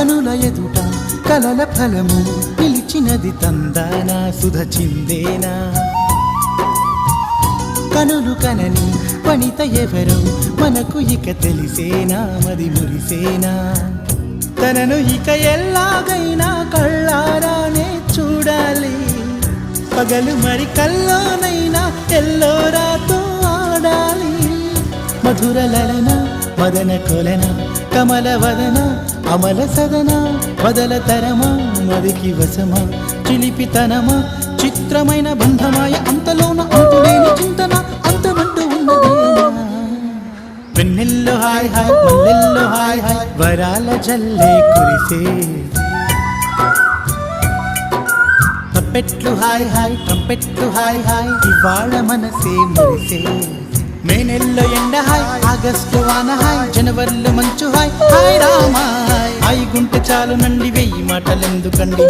కనుల ఎదుట కలల ఫలము నిలిచినది తందానా సుధ చిందేనా కనులు కనని వనిత ఎవరో మనకు ఇక తెలిసేనా మది మురిసేనా తనను ఇక ఎల్లాగైనా కళ్ళారానే చూడాలి పగలు మరి కల్లోనైనా ఎల్లోరాతో ఆడాలి మధుర లలన మదన కొలన కమల వదన అమల సదన వదల తరమా మదికి వశమా చిలిపితనమా చిత్రమైన బంధమాయ అంతలోన అంతులేని చింతన అంతమంటూ ఉన్నదేనా వెన్నెల్లో హాయ్ హాయ్ మల్లెల్లో హాయ్ హాయ్ వరాల జల్లే కురిసే ట్రంపెట్లు హాయ్ హాయ్ ట్రంపెట్లు హాయ్ హాయ్ ఇవాళ మనసే మురిసే మే నెలలో ఎండ హాయ్ ఆగస్టు వాన హాయ్ జనవరిలో మంచు హాయ్ హాయ్ రామా హాయ్ గుంటె చాలు నండి 1000 మాటలెందుకండి